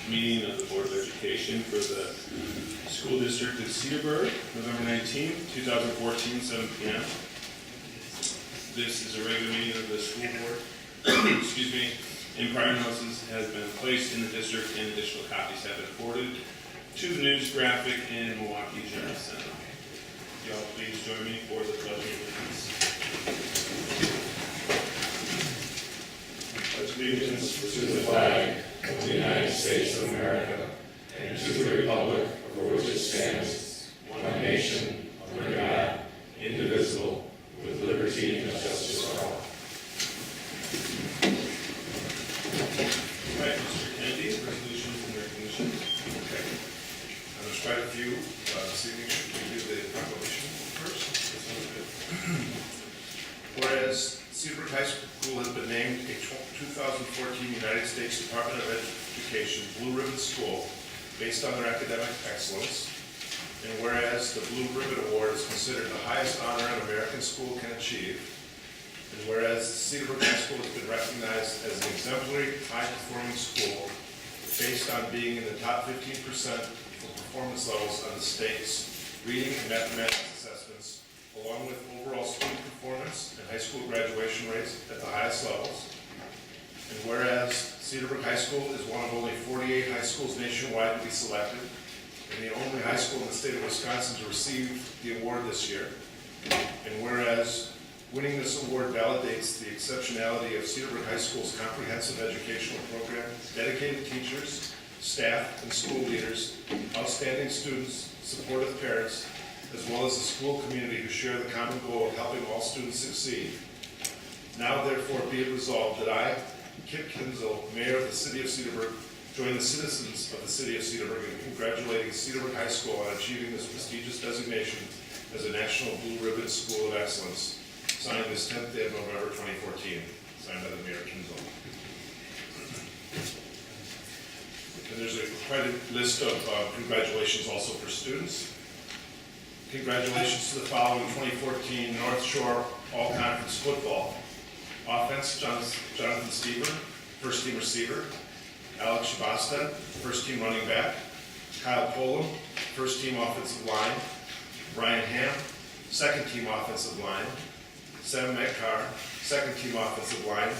meeting of the Board of Education for the School District of Cedarburg, November 19, 2014, 7 p.m. This is a regular meeting of the school board. Excuse me. And prior notices has been placed in the district and additional copies have been forwarded to the news graphic in Milwaukee General Center. Y'all please join me for the Pledge of Allegiance. Pledge allegiance to the flag of the United States of America and to the republic for which it stands, one nation, under God, indivisible, with liberty and justice for all. All right, Mr. Kennedy, resolutions and recognitions. Okay. There's quite a few this evening. Should we do the proclamation first? That sounds good. Whereas Cedarburg High School has been named a 2014 United States Department of Education Blue Ribbon School based on their academic excellence, and whereas the Blue Ribbon Award is considered the highest honor an American school can achieve, and whereas Cedarburg High School has been recognized as an exemplary, high-performing school based on being in the top 15% for performance levels on the state's reading and mathematics assessments, along with overall student performance and high school graduation rates at the highest levels. And whereas Cedarburg High School is one of only 48 high schools nationwide to be selected, and the only high school in the state of Wisconsin to receive the award this year. And whereas winning this award validates the exceptionality of Cedarburg High School's comprehensive educational program, dedicated teachers, staff, and school leaders, outstanding students, supportive parents, as well as the school community who share the common goal of helping all students succeed. Now therefore be it resolved that I, Kip Kinzel, Mayor of the City of Cedarburg, join the citizens of the City of Cedarburg in congratulating Cedarburg High School on achieving this prestigious designation as a National Blue Ribbon School of Excellence. Signed this 10th day of November 2014. Signed by the Mayor Kinzel. And there's quite a list of congratulations also for students. Congratulations to the following 2014 North Shore All-Conference Football. Offense, Jonathan Stever, first team receiver. Alex Shabasta, first team running back. Kyle Polam, first team offensive line. Brian Ham, second team offensive line. Sam Metcalf, second team offensive line.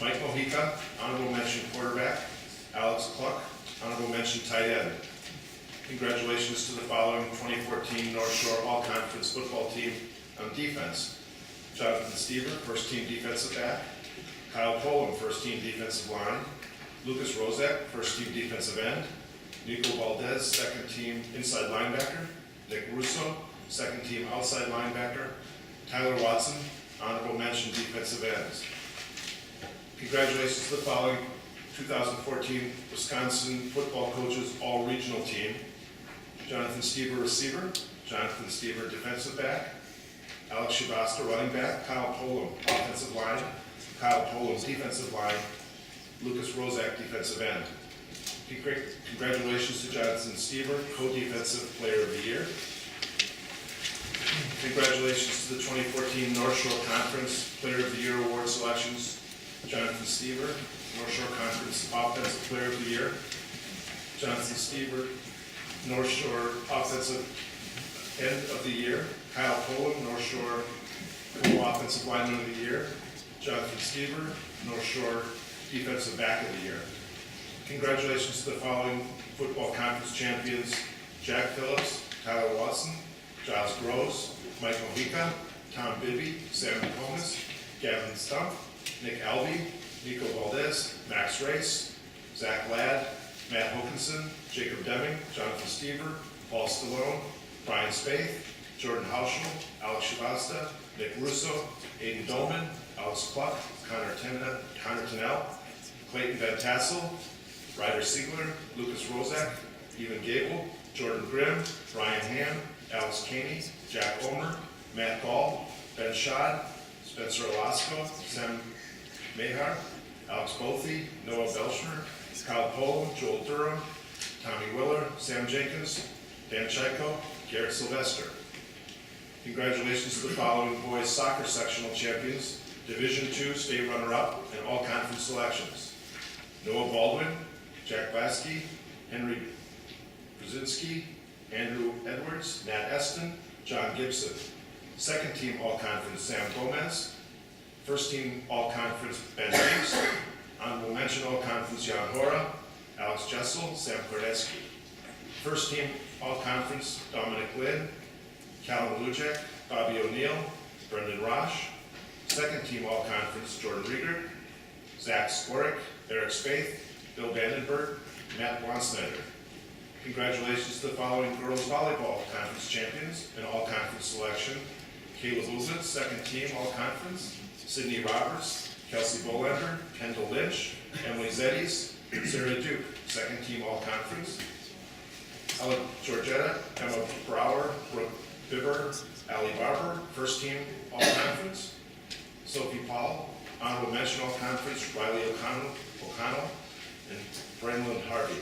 Mike Mojica, honorable mention quarterback. Alex Cluck, honorable mention tight end. Congratulations to the following 2014 North Shore All-Conference football team on defense. Jonathan Stever, first team defensive back. Kyle Polam, first team defensive line. Lucas Rozak, first team defensive end. Nico Valdez, second team inside linebacker. Nick Russo, second team outside linebacker. Tyler Watson, honorable mention defensive ends. Congratulations to the following 2014 Wisconsin football coaches all-regional team. Jonathan Stever, receiver. Jonathan Stever, defensive back. Alex Shabasta, running back. Kyle Polam, offensive line. Kyle Polam, defensive line. Lucas Rozak, defensive end. Congratulations to Jonathan Stever, co-defensive player of the year. Congratulations to the 2014 North Shore Conference Player of the Year Award selections. Jonathan Stever, North Shore Conference Offensive Player of the Year. Jonathan Stever, North Shore Offensive End of the Year. Kyle Polam, North Shore Co-Offensive Lineman of the Year. Jonathan Stever, North Shore Defensive Back of the Year. Congratulations to the following football conference champions: Jack Phillips, Tyler Watson, Giles Groves, Mike Mojica, Tom Bibby, Sam McComas, Gavin Stump, Nick Albee, Nico Valdez, Max Race, Zach Ladd, Matt Hokinson, Jacob Deming, Jonathan Stever, Paul Stallone, Brian Spaeth, Jordan Hauschel, Alex Shabasta, Nick Russo, Aiden Dolman, Alex Cluck, Connor Tennell, Clayton Van Tassel, Ryder Siegler, Lucas Rozak, Evan Gable, Jordan Grimm, Ryan Ham, Alex Caney, Jack Omer, Matt Gall, Ben Schad, Spencer Olasco, Sam Mahar, Alex Bothy, Noah Belshmer, Kyle Polam, Joel Durham, Tommy Willer, Sam Jenkins, Dan Chyko, Garrett Sylvester. Congratulations to the following boys soccer sectional champions, Division II state runner-up, and all conference selections: Noah Baldwin, Jack Lasky, Henry Brzezinski, Andrew Edwards, Nat Eston, John Gibson. Second team All-Conference Sam Gomez. First team All-Conference Ben Reeves. Honorable mention All-Conference Jan Hora, Alex Jessel, Sam Kordeski. First team All-Conference Dominic Lynn, Callum Lujek, Bobby O'Neill, Brendan Rosh. Second team All-Conference Jordan Rieger, Zach Skorick, Eric Spaeth, Bill Vandenberg, Matt Wansnyder. Congratulations to the following girls volleyball conference champions in all-conference selection. Kayla Luzit, second team all-conference. Sydney Roberts, Kelsey Bolander, Kendall Lynch, Emily Zeddies, Sarah Duke, second team all-conference. Ella Georgetta, Emma Brower, Brooke Bibber, Ali Barber, first team all-conference. Sophie Paul, honorable mention all-conference, Riley O'Connell, and Brenlyn Harvey.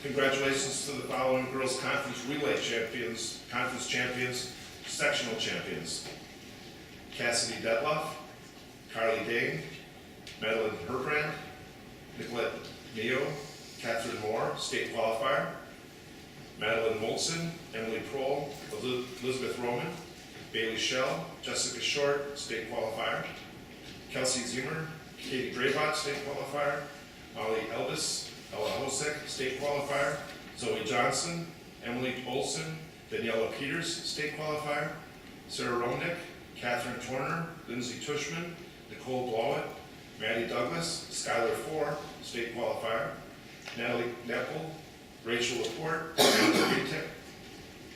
Congratulations to the following girls conference relay champions, conference champions, sectional champions. Cassidy Detloff, Carly Dane, Madeline Herbrand, Nicolette Neo, Catherine Moore, state qualifier. Madeline Molson, Emily Prohl, Elizabeth Roman, Bailey Shell, Jessica Short, state qualifier. Kelsey Zimmer, Katie Draybot, state qualifier. Molly Elvis, Ella Hosek, state qualifier. Zoe Johnson, Emily Olson, Daniela Peters, state qualifier. Sarah Romnick, Catherine Turner, Lindsay Tushman, Nicole Blowett, Maddie Douglas, Skylar Four, state qualifier. Natalie Neppel, Rachel Laporte,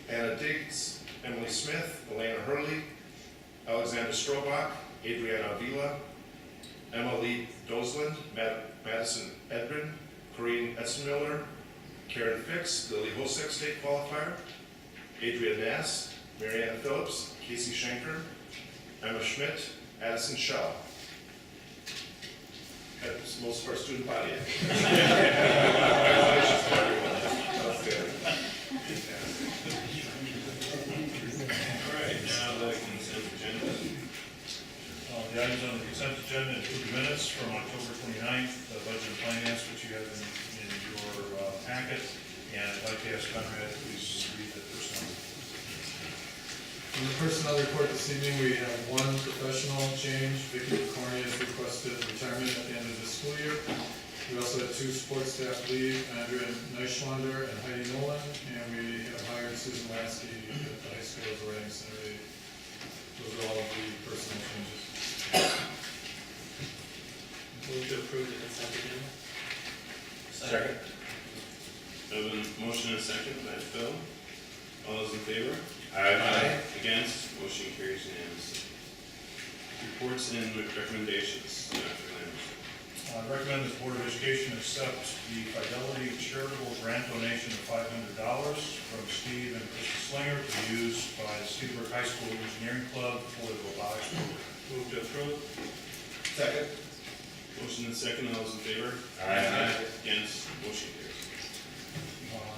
Anna Diggs, Emily Smith, Elena Hurley, Alexander Strobach, Adriana Avila, Emma Lee Dosland, Madison Edrin, Corrine Essenmiller, Karen Fix, Lily Hosek, state qualifier, Adrian Nass, Marianne Phillips, Casey Schenker, Emma Schmidt, Addison Schell. That's most of our student body. Congratulations to everyone. That's good. All right, now the consent agenda. The items on the consent agenda include the minutes from October 29th, the budget and finance, which you have in your packet. And I'd like to ask Conrad, please read the personnel. In the personnel report this evening, we have one professional change. Vicky Corney has requested retirement at the end of the school year. We also had two sports staff leave, Andrea Neischlander and Heidi Nolan, and we have hired Susan Lasky at the high school as a writing center aide. Those are all of the personnel changes. Move to approve the consent agenda. Second. I have a motion and a second by Phil. All those in favor? Aye. Against? Motion carries unanimously. Reports and recommendations. Dr. Lambert. I recommend the Board of Education accept the Fidelity charitable grant donation of $500 from Steve and Krista Slinger to be used by the Cedarburg High School Engineering Club for the robotics program. Move to approve. Second. Motion and second. All those in favor? Aye. Against? Motion carries.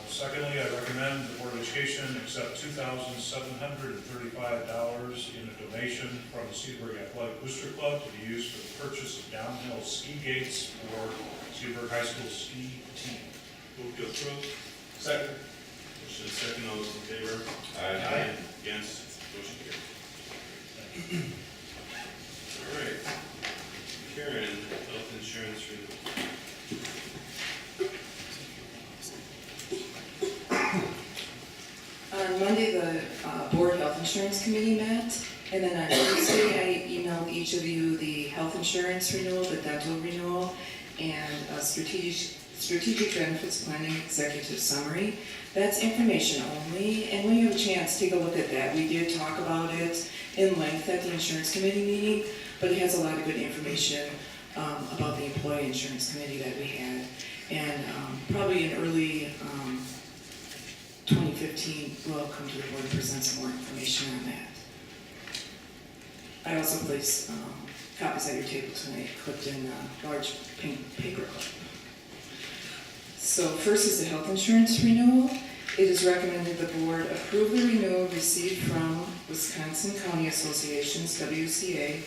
Secondly, I recommend the Board of Education accept $2,735 in a donation from the Cedarburg Athletic Booster Club to be used for the purchase of downhill ski gates for Cedarburg High School ski team. Move to approve. Second. Motion and second. All those in favor? Aye. Against? Motion carries. All right. Karen, health insurance renewal. On Monday, the Board Health Insurance Committee met, and then on Tuesday, I emailed each of you the health insurance renewal, the dental renewal, and a strategic benefits planning executive summary. That's information only, and when you have a chance, take a look at that. We did talk about it in length at the insurance committee meeting, but it has a lot of good information about the employee insurance committee that we had. And probably in early 2015, we'll come to the board and present some more information on that. I also placed copies at your table tonight, clipped in a large pink paper clip. So first is the health insurance renewal. It is recommended the board approve the renewal received from Wisconsin County Associations, WCA,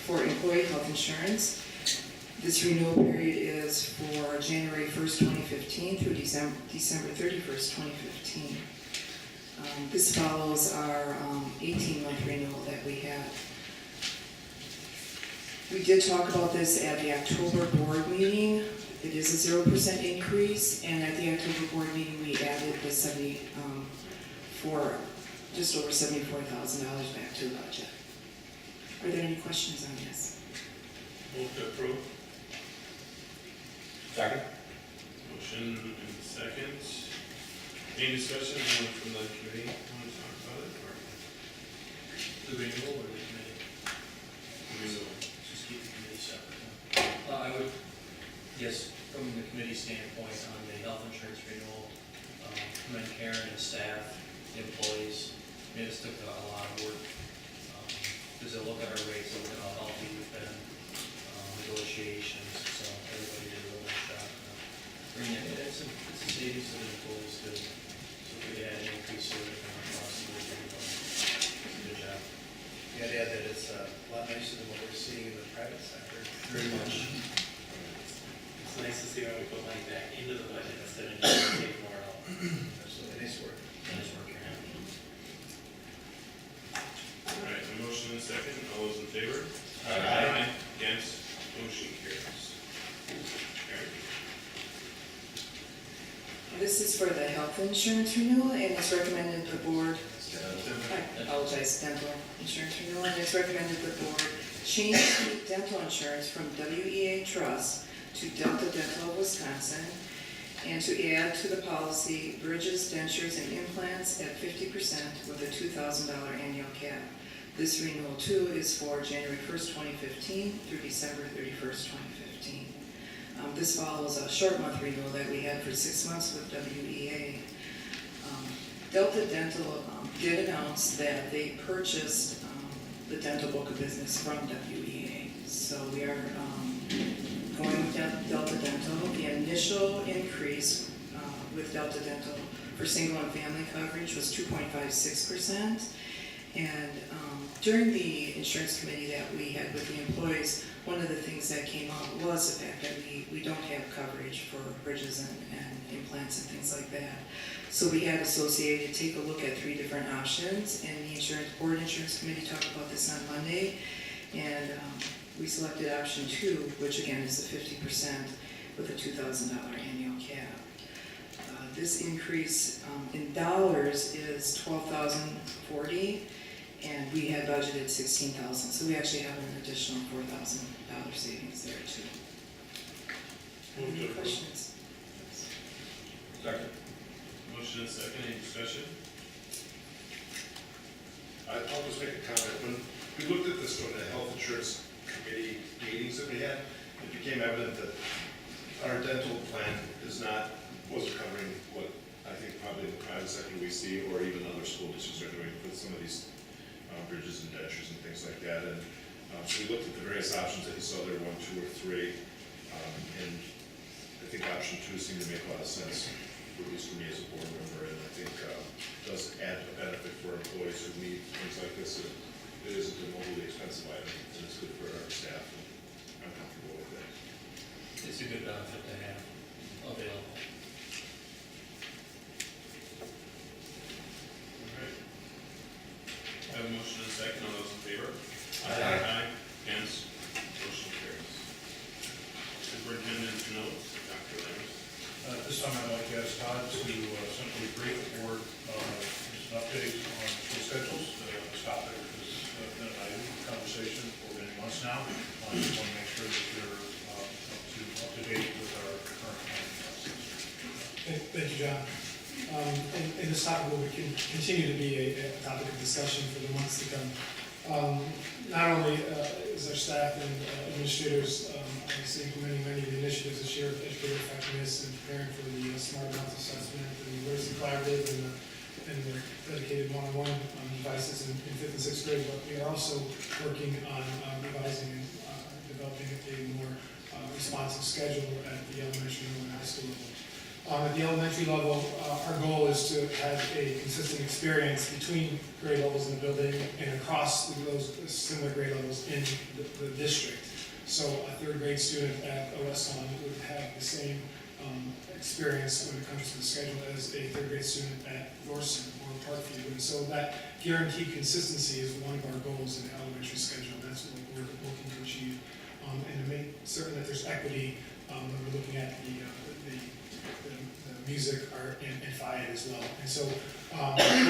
for employee health insurance. This renewal period is for January 1st, 2015 through December 31st, 2015. This follows our 18-month renewal that we had. We did talk about this at the October board meeting. It is a 0% increase, and at the October board meeting, we added the just over $74,000 back to the budget. Are there any questions on this? Move to approve. Second. Motion and second. Any discussion? Anyone from the committee want to talk about it, or The renewal or the committee? renewal? Just keep the committee separate. I would, yes, from the committee standpoint on the health insurance renewal, commend Karen and staff, the employees. I mean, this took a lot of work. Because they look at our rates, look at how healthy we've been, negotiations, so everybody did a really nice job. Bringing it, it's a savings to the employees too. So if we had an increase in the cost, it would be good job. You gotta add that it's a lot nicer than what we're seeing in the private sector. Very much. It's nice to see how we put money back into the budget instead of just take more out. Absolutely, nice work. Nice work, Karen. All right, a motion and second. All those in favor? Aye. Against? Motion carries. Carried. This is for the health insurance renewal, and it's recommended the board, I apologize, dental insurance renewal, and it's recommended the board change the dental insurance from WEA Trust to Delta Dental of Wisconsin, and to add to the policy bridges, dentures, and implants at 50% with a $2,000 annual cap. This renewal too is for January 1st, 2015 through December 31st, 2015. This follows a short month renewal that we had for 6 months with WEA. Delta Dental did announce that they purchased the dental book of business from WEA. So we are going with Delta Dental. The initial increase with Delta Dental for single and family coverage was 2.56%. And during the insurance committee that we had with the employees, one of the things that came out was the fact that we don't have coverage for bridges and implants and things like that. So we had Associated take a look at 3 different options, and the board insurance committee talked about this on Monday, and we selected option 2, which again is the 50% with a $2,000 annual cap. This increase in dollars is $12,040, and we had budgeted $16,000, so we actually have an additional $4,000 savings there too. Move to Any approve. questions? Second. Motion and second. Any discussion? I'll just make a comment. When we looked at this from the health insurance committee meetings that we had, it became evident that our dental plan wasn't covering what I think probably the private sector we see, or even other school districts are doing with some of these bridges and dentures and things like that. And so we looked at the various options that you saw there, 1, 2, or 3. And I think option 2 seemed to make a lot of sense, at least for me as a board member, and I think does add a benefit for employees who need things like this. It isn't an overly expensive item, and it's good for our staff, and I'm comfortable with it. It's a good benefit to have available. All right. I have a motion and second. All those in favor? Aye. Against? Motion carries. Superintendent's notes, Dr. Lambert. This time I'd like to ask Todd to simply brief the board just an update on school schedules. This topic has been an item of conversation for many months now. I just want to make sure that you're up to date with our current planning process. Thank you, John. And this topic will continue to be a topic of discussion for the months to come. Not only is our staff and administrators obviously implementing many of the initiatives this year of educator effectiveness and preparing for the smart math assessment and the literacy collaborative and the dedicated one-on-one devices in 5th and 6th grade, but we are also working on revising and developing a more responsive schedule at the elementary and high school level. At the elementary level, our goal is to have a consistent experience between grade levels in the building and across those similar grade levels in the district. So a third grade student at West Holland would have the same experience when it comes to the schedule as a third grade student at Thorson or Parkview. And so that guaranteed consistency is one of our goals in the elementary schedule. That's what we're looking to achieve. And to make certain that there's equity when we're looking at the music, art, and FIAD as well. And so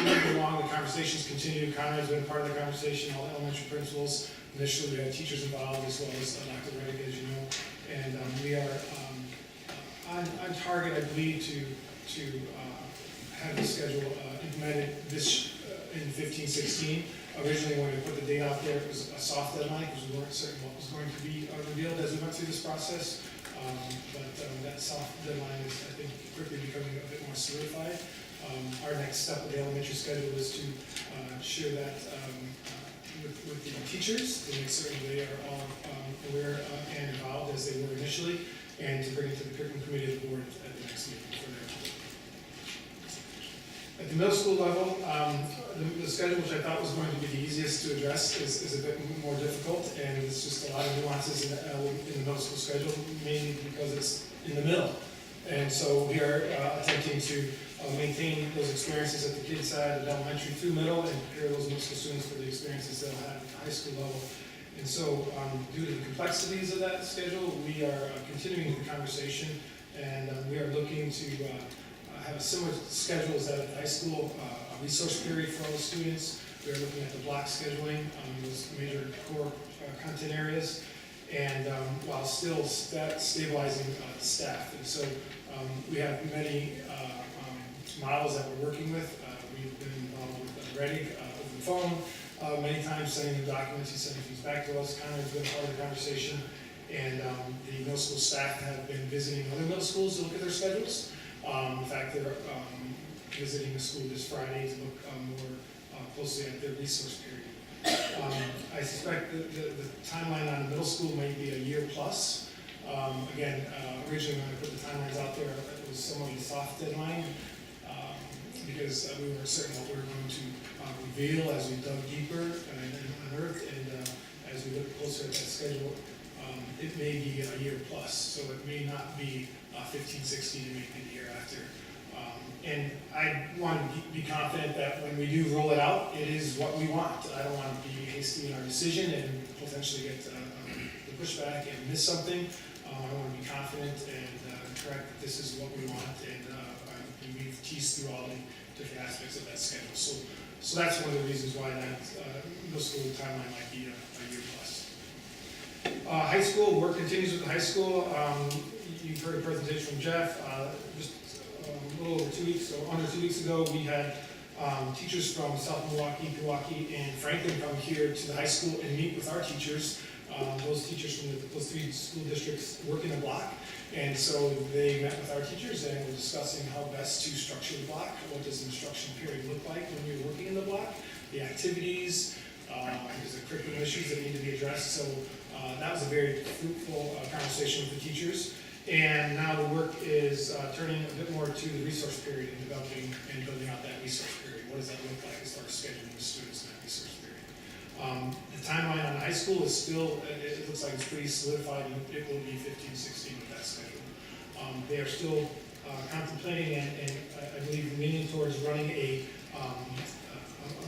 moving along, the conversations continue. Conrad's been part of the conversation, all the elementary principals. Initially, we had teachers involved as well as Dr. Reddick, as you know. And we are on target, I believe, to have the schedule implemented this in 15-16. Originally, when we put the date out there, it was a soft deadline because we weren't certain what was going to be revealed as we went through this process. But that soft deadline is, I think, quickly becoming a bit more solidified. Our next step with the elementary schedule is to share that with the teachers to make certain they are all aware and involved as they were initially, and to bring it to the curriculum committee of the board at the next meeting for their approval. At the middle school level, the schedule, which I thought was going to be the easiest to address, is a bit more difficult, and it's just a lot of nuances in the middle school schedule, mainly because it's in the middle. And so we are attempting to maintain those experiences at the kids side, at elementary through middle, and prepare those middle school students for the experiences they'll have at the high school level. And so due to the complexities of that schedule, we are continuing the conversation, and we are looking to have a similar schedule as that at the high school, a resource period for all the students. We are looking at the block scheduling, those major core content areas, and while still stabilizing staff. And so we have many models that we're working with. We've been involved with Reddick over the phone many times, sending the documents, he's sending things back to us. Conrad's been part of the conversation, and the middle school staff have been visiting other middle schools to look at their schedules. In fact, they're visiting the school this Friday to look more closely at their resource period. I suspect the timeline on the middle school may be a year plus. Again, originally when I put the timelines out there, it was somewhat of a soft deadline because we weren't certain what we were going to reveal as we dug deeper and unearthed, and as we look closer at that schedule, it may be a year plus, so it may not be 15-16, it may be the year after. And I want to be confident that when we do roll it out, it is what we want. I don't want to be hasty in our decision and potentially get the pushback and miss something. I want to be confident and correct that this is what we want, and we've teased through all the different aspects of that schedule. So that's one of the reasons why that middle school timeline might be a year plus. High school, work continues with the high school. You've heard a presentation from Jeff. Just a little over 2 weeks, or under 2 weeks ago, we had teachers from South Milwaukee, and Franklin come here to the high school and meet with our teachers. Those teachers from those 3 school districts work in a block. And so they met with our teachers and were discussing how best to structure the block. What does the instruction period look like when you're working in the block? The activities, there's the curriculum issues that need to be addressed. So that was a very fruitful conversation with the teachers. And now the work is turning a bit more to the resource period and developing and building out that resource period. What does that look like as far as scheduling the students in that resource period? The timeline on high school is still, it looks like it's pretty solidified, and it will be 15-16 with that schedule. They are still contemplating and I believe leaning towards running a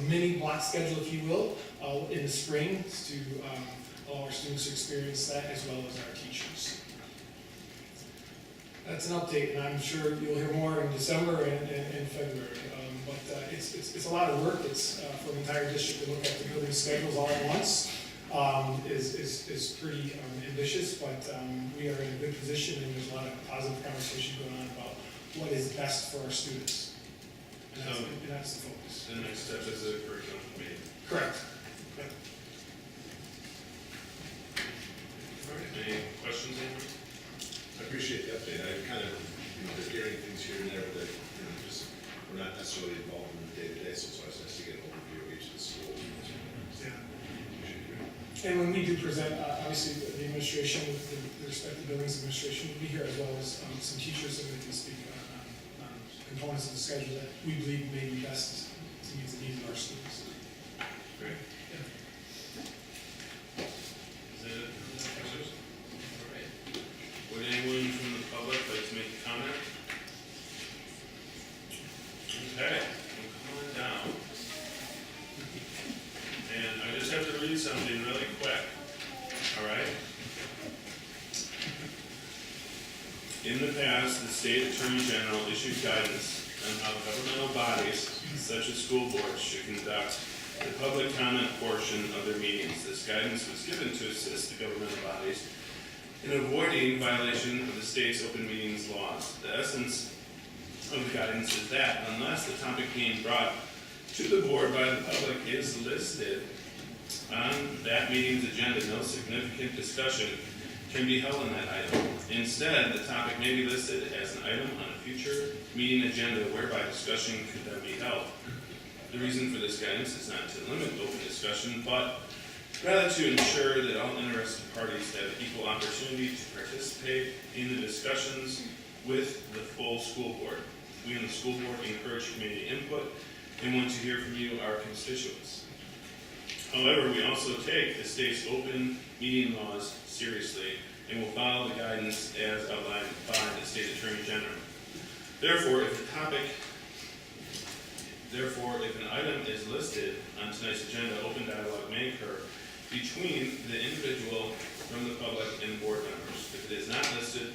mini block schedule, if you will, in the spring to allow our students to experience that as well as our teachers. That's an update, and I'm sure you'll hear more in December and February. But it's a lot of work. It's for an entire district to look at the building schedules all at once. Is pretty ambitious, but we are in a good position, and there's a lot of positive conversation going on about what is best for our students. And that's the focus. The next step is a curriculum committee. Correct. All right, any questions, Andrew? I appreciate the update. I kind of, just hearing things here and there, but just we're not necessarily involved in the day-to-day, so it's nice to get an overview of each of the schools. Yeah. And when we do present, obviously the administration, the respective buildings administration will be here, as well as some teachers that we can speak on components of the schedule that we believe may be best to meet the needs of our students. Great. Yeah. Is that it? In the past, the state attorney general issued guidance on how governmental bodies, such as school boards, should conduct the public comment portion of their meetings. This guidance was given to assist the governmental bodies in avoiding violation of the state's open meetings laws. The essence of the guidance is that unless the topic being brought to the board by the public is listed on that meeting's agenda, no significant discussion can be held on that item. Instead, the topic may be listed as an item on a future meeting agenda whereby discussion could then be held. The reason for this guidance is not to limit open discussion, but rather to ensure that all interested parties have equal opportunity to participate in the discussions with the full school board. We on the school board encourage community input and want to hear from you, our constituents. However, we also take the state's open meeting laws seriously and will follow the guidance as outlined by the state attorney general. Therefore, if an item is listed on tonight's agenda, open dialogue may occur between the individual from the public and board members. If it is not listed,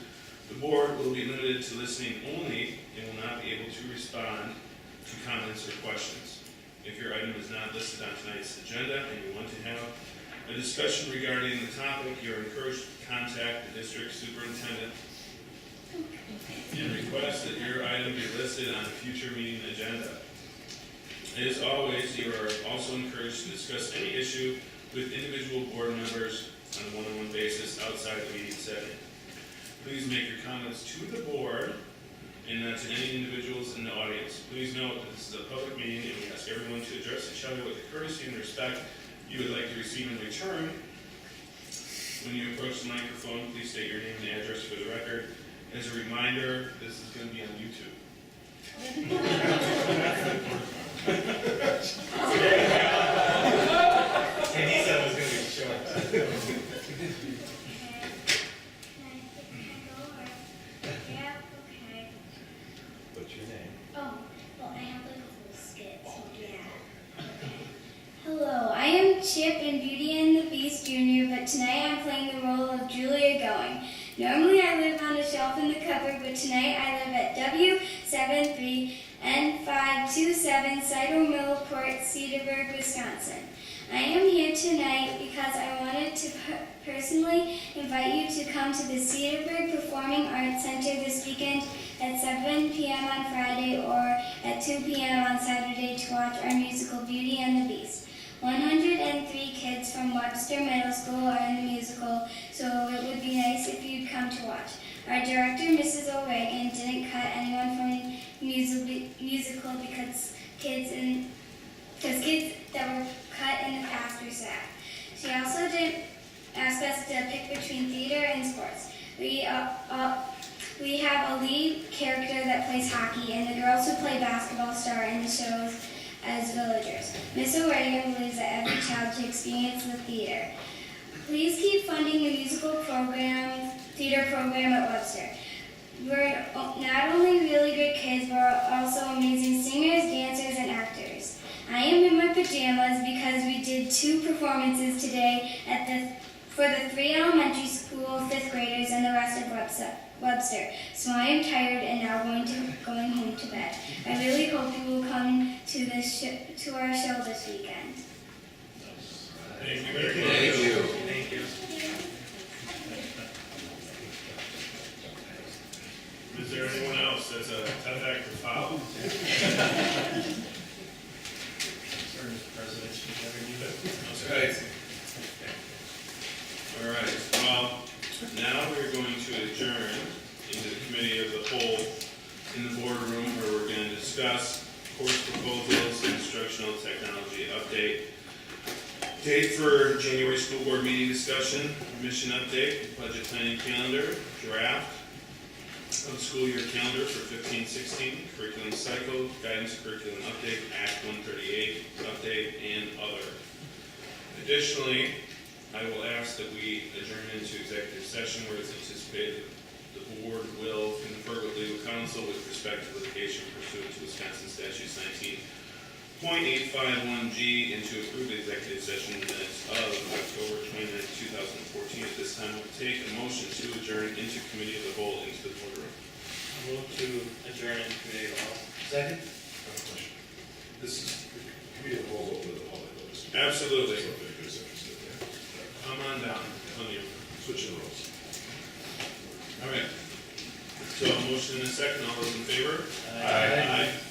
the board will be limited to listening only and will not be able to respond to comments or questions. If your item is not listed on tonight's agenda and you want to have a discussion regarding the topic, you are encouraged to contact the district superintendent and request that your item be listed on a future meeting agenda. As always, you are also encouraged to discuss any issue with individual board members on a one-on-one basis outside the meeting setting. Please make your comments to the board and not to any individuals in the audience. Please note that this is a public meeting and we ask everyone to address each other with the courtesy and respect you would like to receive in return. When you approach the microphone, please state your name and address for the record. As a reminder, this is going to be on YouTube. And he said it was gonna be short. Yeah, okay. What's your name? Oh, well, I have like a whole skit, so yeah. Okay. Hello, I am Chip in Beauty and the Beast Jr., but tonight I'm playing the role of Julia Going. Normally I live on a shelf in the cupboard, but tonight I live at W73N527 Cider Mill Court, Cedarburg, Wisconsin. I am here tonight because I wanted to personally invite you to come to the Cedarburg Performing Arts Center this weekend at 7 p.m. on Friday or at 2 p.m. on Saturday to watch our musical Beauty and the Beast. 103 kids from Webster Middle School are in the musical, so it would be nice if you'd come to watch. Our director, Mrs. O'Regan, didn't cut anyone from the musical because kids that were cut in the past were sad. She also didn't ask us to pick between theater and sports. We have a lead character that plays hockey, and the girls who play basketball star in the shows as villagers. Miss O'Regan believes that every child should experience the theater. Please keep funding the theater program at Webster. We're not only really great kids, but we're also amazing singers, dancers, and actors. I am in my pajamas because we did 2 performances today for the 3 elementary school 5th graders and the rest of Webster. So I am tired and now going home to bed. I really hope you will come to our show this weekend. Thank you very much. Thank you. Is there anyone else that's a tough act to follow? Sorry, Mr. President, should we ever do that? That's right. All right, well, now we're going to adjourn into the committee of the whole in the boardroom where we're going to discuss course proposals, instructional technology update, date for January school board meeting discussion, mission update, budget planning calendar, draft of the school year calendar for 15-16, curriculum cycle, guidance curriculum update, Act 138 update, and other. Additionally, I will ask that we adjourn into executive session where it's anticipated the board will confer with legal counsel with respect to litigation pursuant to Wisconsin statutes 19.851G and to approve the executive session minutes of October 29, 2014. At this time, we'll take a motion to adjourn into committee of the whole into the boardroom. I move to adjourn in committee of all. Second? This is, the committee of the whole open to the public, though, just. Absolutely. So if anybody's interested, yeah. Come on down, on you. Switching roles. All right. So a motion and a second, all those in favor? Aye. Aye.